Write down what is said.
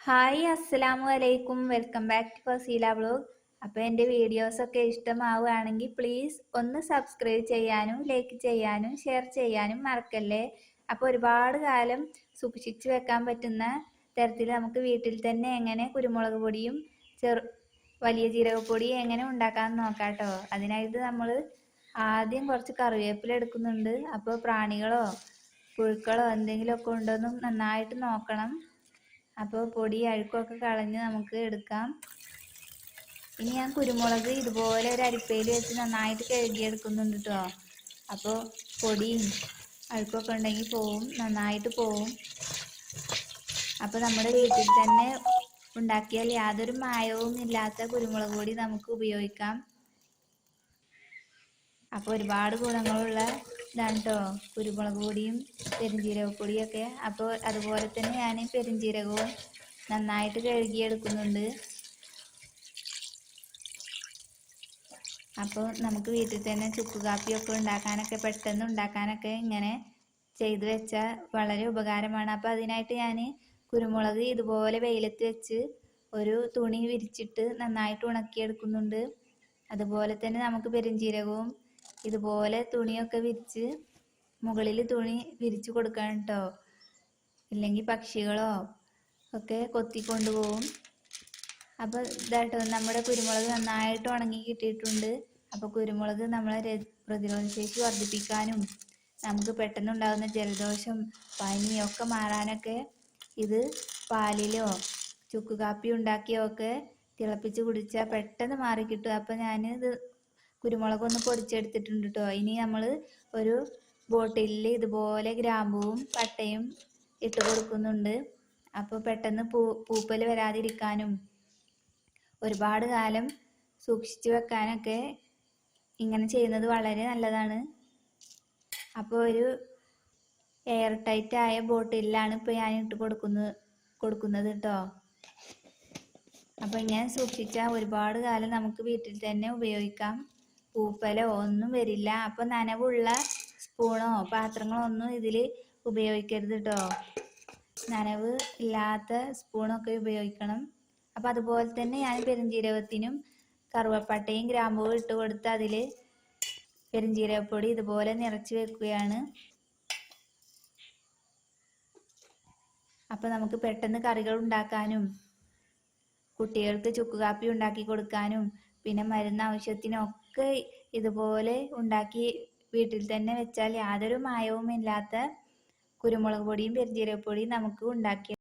Hi അസ്സലാമു അലൈക്കും welcome back to Faseela vlog. അപ്പോൾ എൻ്റെ വീഡിയോസൊക്കെ ഇഷ്ടമാവുകയാണെങ്കിൽ പ്ലീസ് ഒന്ന് സബ്സ്ക്രൈബ് ചെയ്യാനും ലൈക്ക് ചെയ്യാനും ഷെയർ ചെയ്യാനും മറക്കല്ലേ. അപ്പോൾ ഒരുപാട് കാലം സൂക്ഷിച്ച് വെക്കാൻ പറ്റുന്ന തരത്തിൽ നമുക്ക് വീട്ടിൽ തന്നെ എങ്ങനെ കുരുമുളക് പൊടിയും വലിയ ജീരകപ്പൊടി എങ്ങനെ ഉണ്ടാക്കാമെന്ന് നോക്കാം കേട്ടോ. അതിനായിട്ട് നമ്മൾ ആദ്യം കുറച്ച് കറിവേപ്പില എടുക്കുന്നുണ്ട്. അപ്പോൾ പ്രാണികളോ പുഴുക്കളോ എന്തെങ്കിലുമൊക്കെ ഉണ്ടോയെന്നും നന്നായിട്ട് നോക്കണം. അപ്പോൾ പൊടി അഴുക്കൊക്കെ കളഞ്ഞ് നമുക്ക് എടുക്കാം. ഇനി ഞാൻ കുരുമുളക് ഇതുപോലെ ഒരു അരിപ്പയിൽ വെച്ച് നന്നായിട്ട് കഴുകിയെടുക്കുന്നുണ്ട് കേട്ടോ. അപ്പോൾ പൊടിയും അഴുക്കൊക്കെ ഉണ്ടെങ്കിൽ നന്നായിട്ട് പോവും. അപ്പോൾ നമ്മുടെ വീട്ടിൽ തന്നെ ഉണ്ടാക്കിയാൽ യാതൊരു മായവും ഇല്ലാത്ത കുരുമുളക് പൊടി നമുക്ക് ഉപയോഗിക്കാം. അപ്പോൾ ഒരുപാട് ഗുണങ്ങളുള്ള ഇതാണ് കേട്ടോ കുരുമുളക് പൊടിയും പെരുംജീരകപ്പൊടിയൊക്കെ. അപ്പോൾ അതുപോലെ തന്നെ ഞാൻ പെരുംജീരകവും നന്നായിട്ട് കഴുകിയെടുക്കുന്നുണ്ട്. അപ്പോൾ നമുക്ക് വീട്ടിൽ തന്നെ ചുക്ക് കാപ്പിയൊക്കെ ഉണ്ടാക്കാനൊക്കെ പെട്ടെന്ന് ഉണ്ടാക്കാനൊക്കെ ഇങ്ങനെ ചെയ്തു വെച്ചാൽ വളരെ ഉപകാരമാണ്. അപ്പോൾ അതിനായിട്ട് ഞാൻ കുരുമുളക് ഇതുപോലെ വെയിലത്ത് വെച്ച് ഒരു തുണി വിരിച്ചിട്ട് നന്നായിട്ട് ഉണക്കിയെടുക്കുന്നുണ്ട്. അതുപോലെ തന്നെ നമുക്ക് പെരുംജീരകവും ഇതുപോലെ തുണിയൊക്കെ വിരിച്ച് മുകളിൽ തുണി വിരിച്ചു കൊടുക്കണം കേട്ടോ. ഇല്ലെങ്കിൽ പക്ഷികളോ ഒക്കെ കൊത്തിക്കൊണ്ടുപോകും. അപ്പോൾ ഇതാട്ടോ നമ്മുടെ കുരുമുളക് നന്നായിട്ട് ഉണങ്ങി കിട്ടിയിട്ടുണ്ട്. അപ്പോൾ കുരുമുളക് നമ്മളെ പ്രതിരോധശേഷി വർദ്ധിപ്പിക്കാനും നമുക്ക് പെട്ടെന്നുണ്ടാകുന്ന ജലദോഷം പനിയൊക്കെ മാറാനൊക്കെ ഇത് പാലിലോ ചുക്ക് കാപ്പി ഉണ്ടാക്കിയോ ഒക്കെ തിളപ്പിച്ച് കുടിച്ചാൽ പെട്ടെന്ന് മാറിക്കിട്ടും. അപ്പോൾ ഞാനിത് കുരുമുളകൊന്ന് പൊടിച്ചെടുത്തിട്ടുണ്ട് കേട്ടോ. ഇനി നമ്മൾ ഒരു ബോട്ടിലിൽ ഇതുപോലെ ഗ്രാമ്പൂവും പട്ടയും ഇട്ട് കൊടുക്കുന്നുണ്ട്. അപ്പോൾ പെട്ടെന്ന് പൂപ്പൽ വരാതിരിക്കാനും ഒരുപാട് കാലം സൂക്ഷിച്ചു വെക്കാനൊക്കെ ഇങ്ങനെ ചെയ്യുന്നത് വളരെ നല്ലതാണ്. അപ്പോൾ ഒരു എയർ ടൈറ്റ് ആയ ബോട്ടിലാണ് ഇപ്പോൾ ഞാൻ ഇട്ട് കൊടുക്കുന്നത് കേട്ടോ. അപ്പോൾ ഇങ്ങനെ സൂക്ഷിച്ചാൽ ഒരുപാട് കാലം നമുക്ക് വീട്ടിൽ തന്നെ ഉപയോഗിക്കാം. പൂപ്പലോ ഒന്നും വരില്ല. അപ്പോൾ നനവുള്ള സ്പൂണോ പാത്രങ്ങളോ ഒന്നും ഇതിൽ ഉപയോഗിക്കരുത് കേട്ടോ. നനവ് ഇല്ലാത്ത സ്പൂണൊക്കെ ഉപയോഗിക്കണം. അപ്പോൾ അതുപോലെ തന്നെ ഞാൻ പെരുംജീരകത്തിനും കറുവപ്പട്ടയും ഗ്രാമ്പൂവും ഇട്ട് കൊടുത്ത് അതിൽ പെരുംജീരകപ്പൊടി ഇതുപോലെ നിറച്ച് വെക്കുകയാണ്. അപ്പോൾ നമുക്ക് പെട്ടെന്ന് കറികൾ ഉണ്ടാക്കാനും കുട്ടികൾക്ക് ചുക്ക് കാപ്പി ഉണ്ടാക്കി കൊടുക്കാനും പിന്നെ മരുന്ന് ആവശ്യത്തിനൊക്കെ ഇതുപോലെ ഉണ്ടാക്കി വീട്ടിൽ തന്നെ വെച്ചാൽ യാതൊരു മായവും ഇല്ലാത്ത കുരുമുളക് പൊടിയും പെരുംജീരകപ്പൊടിയും നമുക്ക് ഉണ്ടാക്കി